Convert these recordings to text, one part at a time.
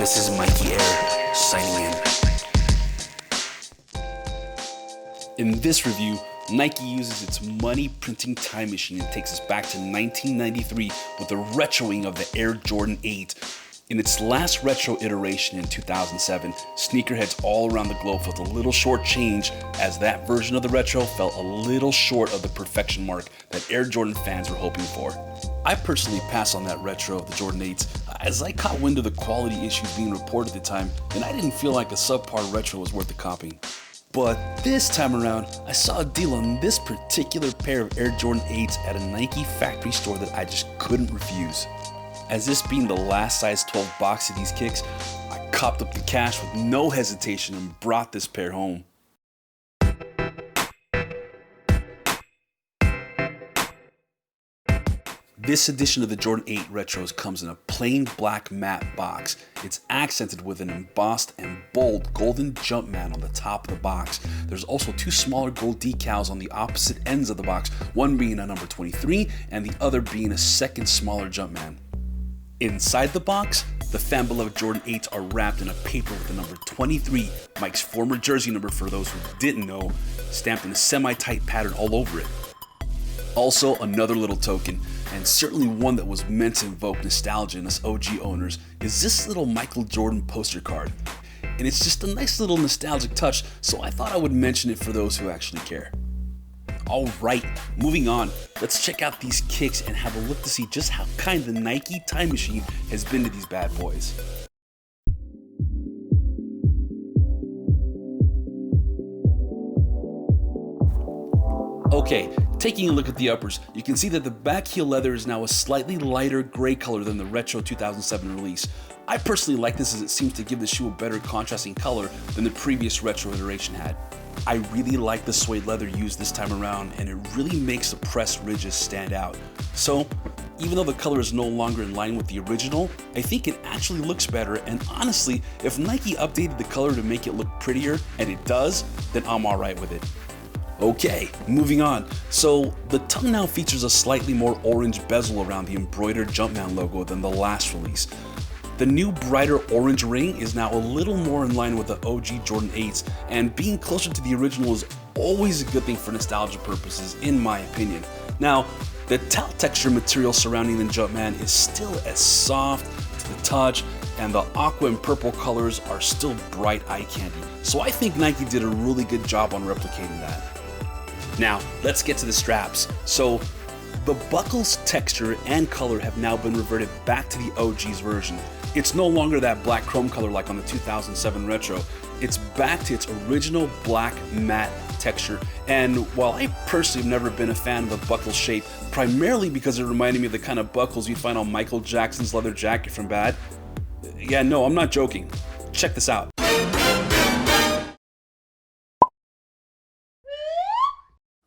This is Mikey Air, signing in. In this review, Nike uses its money printing time machine and takes us back to 1993 with the retroing of the Air Jordan 8. In its last retro iteration in 2007, sneakerheads all around the globe felt a little short-changed as that version of the retro fell a little short of the perfection mark that Air Jordan fans were hoping for. I personally passed on that retro of the Jordan 8s as I caught wind of the quality issues being reported at the time, and I didn't feel like a subpar retro was worth the copying. But this time around, I saw a deal on this particular pair of Air Jordan 8s at a Nike factory store that I just couldn't refuse. As this being the last size 12 box of these kicks, I copped up the cash with no hesitation and brought this pair home. This edition of the Jordan 8 Retros comes in a plain black matte box. It's accented with an embossed and bold golden Jumpman on the top of the box. There's also two smaller gold decals on the opposite ends of the box, one being a number 23 and the other being a second smaller Jumpman. Inside the box, the fan-beloved Jordan 8s are wrapped in a paper with the number 23, Mike's former jersey number for those who didn't know, stamped in a semi-tight pattern all over it. Also, another little token, and certainly one that was meant to invoke nostalgia in us OG owners, is this little Michael Jordan poster card. And it's just a nice little nostalgic touch, so I thought I would mention it for those who actually care. Alright, moving on, let's check out these kicks and have a look to see just how kind the Nike time machine has been to these bad boys. Okay, taking a look at the uppers, you can see that the back heel leather is now a slightly lighter gray color than the retro 2007 release. I personally like this as it seems to give the shoe a better contrasting color than the previous retro iteration had. I really like the suede leather used this time around, and it really makes the pressed ridges stand out. So, even though the color is no longer in line with the original, I think it actually looks better, and honestly, if Nike updated the color to make it look prettier, and it does, then I'm alright with it. Okay, moving on. So, the tongue now features a slightly more orange bezel around the embroidered Jumpman logo than the last release. The new brighter orange ring is now a little more in line with the OG Jordan 8s, and being closer to the original is always a good thing for nostalgia purposes, in my opinion. Now, the towel texture material surrounding the Jumpman is still as soft to the touch, and the aqua and purple colors are still bright eye candy, so I think Nike did a really good job on replicating that. Now, let's get to the straps. So, the buckle's texture and color have now been reverted back to the OG's version. It's no longer that black chrome color like on the 2007 retro. It's back to its original black matte texture. And while I personally have never been a fan of the buckle shape, primarily because it reminded me of the kind of buckles you'd find on Michael Jackson's leather jacket from Bad. Yeah, no, I'm not joking. Check this out.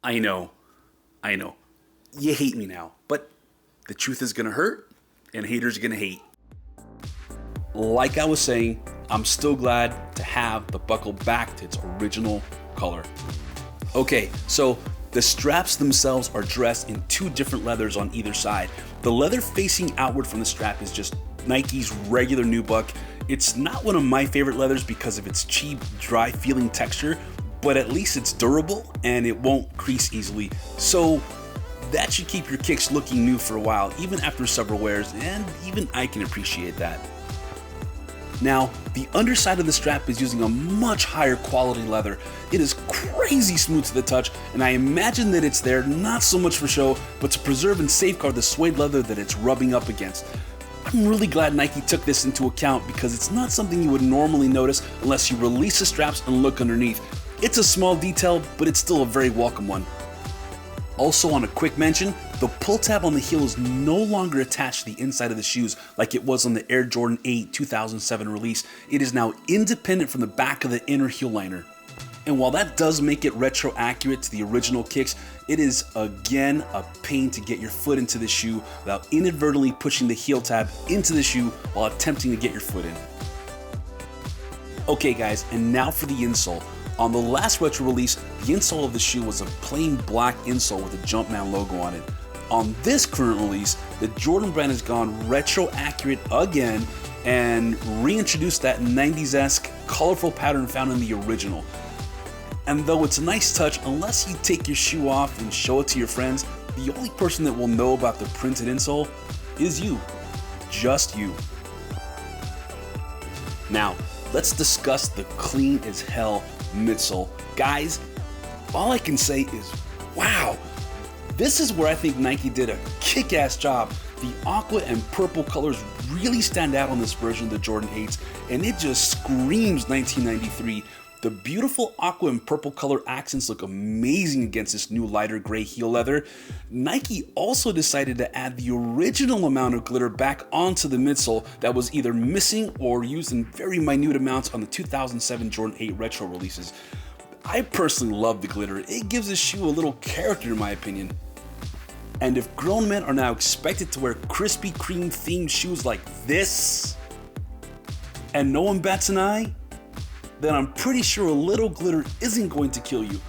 I know. You hate me now, but the truth is gonna hurt, and haters are gonna hate. Like I was saying, I'm still glad to have the buckle back to its original color. Okay, so the straps themselves are dressed in two different leathers on either side. The leather facing outward from the strap is just Nike's regular nubuck. It's not one of my favorite leathers because of its cheap, dry feeling texture, but at least it's durable and it won't crease easily. So that should keep your kicks looking new for a while, even after several wears, and even I can appreciate that. Now, the underside of the strap is using a much higher quality leather. It is crazy smooth to the touch, and I imagine that it's there not so much for show, but to preserve and safeguard the suede leather that it's rubbing up against. I'm really glad Nike took this into account because it's not something you would normally notice unless you release the straps and look underneath. It's a small detail, but it's still a very welcome one. Also, on a quick mention, the pull tab on the heel is no longer attached to the inside of the shoes like it was on the Air Jordan 8 2007 release. It is now independent from the back of the inner heel liner. And while that does make it retro accurate to the original kicks, it is again a pain to get your foot into the shoe without inadvertently pushing the heel tab into the shoe while attempting to get your foot in. Okay guys, and now for the insole. On the last retro release, the insole of the shoe was a plain black insole with a Jumpman logo on it. On this current release, the Jordan brand has gone retro accurate again and reintroduced that 90s-esque colorful pattern found in the original. And though it's a nice touch, unless you take your shoe off and show it to your friends, the only person that will know about the printed insole is you. Just you. Now, let's discuss the clean as hell midsole. Guys, all I can say is, wow! This is where I think Nike did a kick-ass job. The aqua and purple colors really stand out on this version of the Jordan 8s, and it just screams 1993. The beautiful aqua and purple color accents look amazing against this new lighter gray heel leather. Nike also decided to add the original amount of glitter back onto the midsole that was either missing or used in very minute amounts on the 2007 Jordan 8 retro releases. I personally love the glitter. It gives the shoe a little character in my opinion. And if grown men are now expected to wear Krispy Kreme themed shoes like this, and no one bats an eye, then I'm pretty sure a little glitter isn't going to kill you.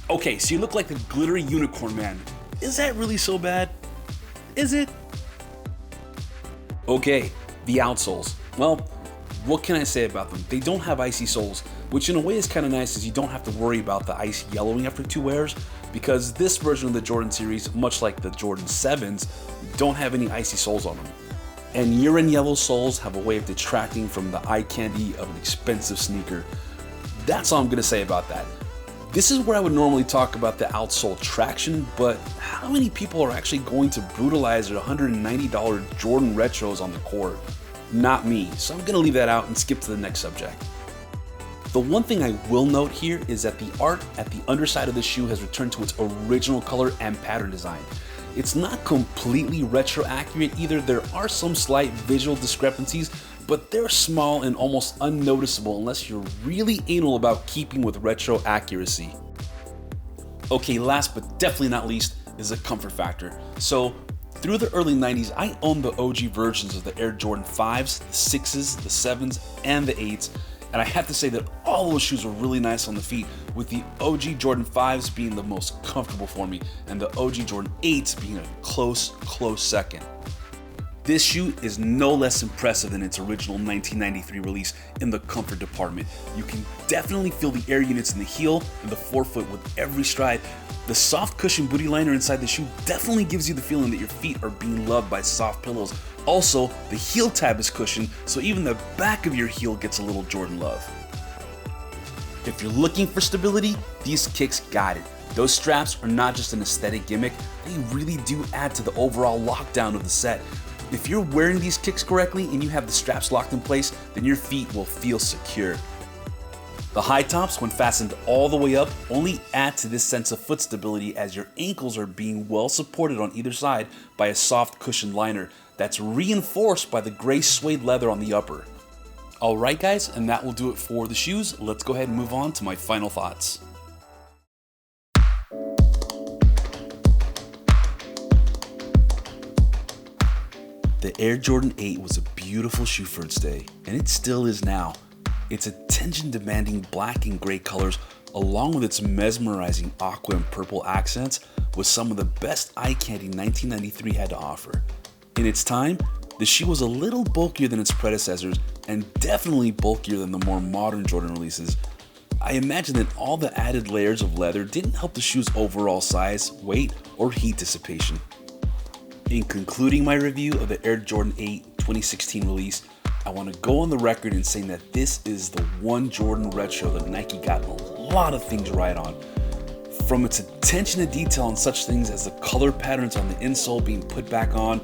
Okay, so you look like a glittery unicorn man. Is that really so bad? Is it? Okay, the outsoles. Well, what can I say about them? They don't have icy soles, which in a way is kind of nice as you don't have to worry about the ice yellowing after 2 wears, because this version of the Jordan series, much like the Jordan 7s, don't have any icy soles on them. And urine yellow soles have a way of detracting from the eye candy of an expensive sneaker. That's all I'm gonna say about that. This is where I would normally talk about the Outsole Traction, but how many people are actually going to brutalize their $190 Jordan retros on the court? Not me, so I'm gonna leave that out and skip to the next subject. The one thing I will note here is that the art at the underside of the shoe has returned to its original color and pattern design. It's not completely retro accurate either. There are some slight visual discrepancies, but they're small and almost unnoticeable unless you're really anal about keeping with retro accuracy. Okay, last but definitely not least is the comfort factor. So through the early 90s, I owned the OG versions of the Air Jordan 5s, the 6s, the 7s, and the 8s. And I have to say that all those shoes were really nice on the feet, with the OG Jordan 5s being the most comfortable for me, and the OG Jordan 8s being a close second. This shoe is no less impressive than its original 1993 release in the comfort department. You can definitely feel the air units in the heel and the forefoot with every stride. The soft cushion booty liner inside the shoe definitely gives you the feeling that your feet are being loved by soft pillows. Also, the heel tab is cushioned, so even the back of your heel gets a little Jordan love. If you're looking for stability, these kicks got it. Those straps are not just an aesthetic gimmick, they really do add to the overall lockdown of the set. If you're wearing these kicks correctly and you have the straps locked in place, then your feet will feel secure. The high tops, when fastened all the way up, only add to this sense of foot stability as your ankles are being well supported on either side by a soft cushioned liner that's reinforced by the gray suede leather on the upper. Alright guys, and that will do it for the shoes. Let's go ahead and move on to my final thoughts. The Air Jordan 8 was a beautiful shoe for its day, and it still is now. Its attention-demanding black and gray colors, along with its mesmerizing aqua and purple accents, was some of the best eye candy 1993 had to offer. In its time, the shoe was a little bulkier than its predecessors, and definitely bulkier than the more modern Jordan releases. I imagine that all the added layers of leather didn't help the shoe's overall size, weight, or heat dissipation. In concluding my review of the Air Jordan 8 2016 release, I want to go on the record in saying that this is the one Jordan retro that Nike got a lot of things right on. From its attention to detail on such things as the color patterns on the insole being put back on,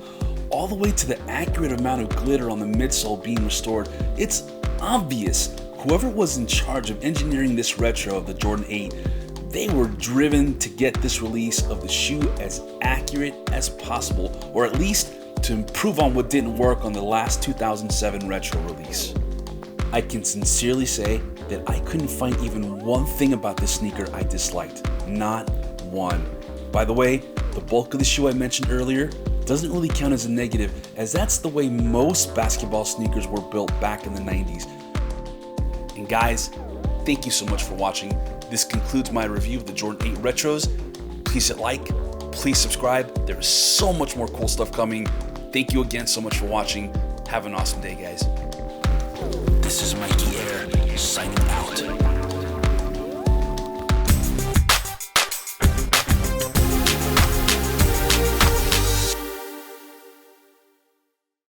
all the way to the accurate amount of glitter on the midsole being restored, it's obvious whoever was in charge of engineering this retro of the Jordan 8, they were driven to get this release of the shoe as accurate as possible, or at least to improve on what didn't work on the last 2007 retro release. I can sincerely say that I couldn't find even one thing about this sneaker I disliked. Not one. By the way, the bulk of the shoe I mentioned earlier doesn't really count as a negative, as that's the way most basketball sneakers were built back in the 90s. And guys, thank you so much for watching. This concludes my review of the Jordan 8 Retros. Please hit like, please subscribe. There is so much more cool stuff coming. Thank you again so much for watching. Have an awesome day, guys. This is Mikey Air, signing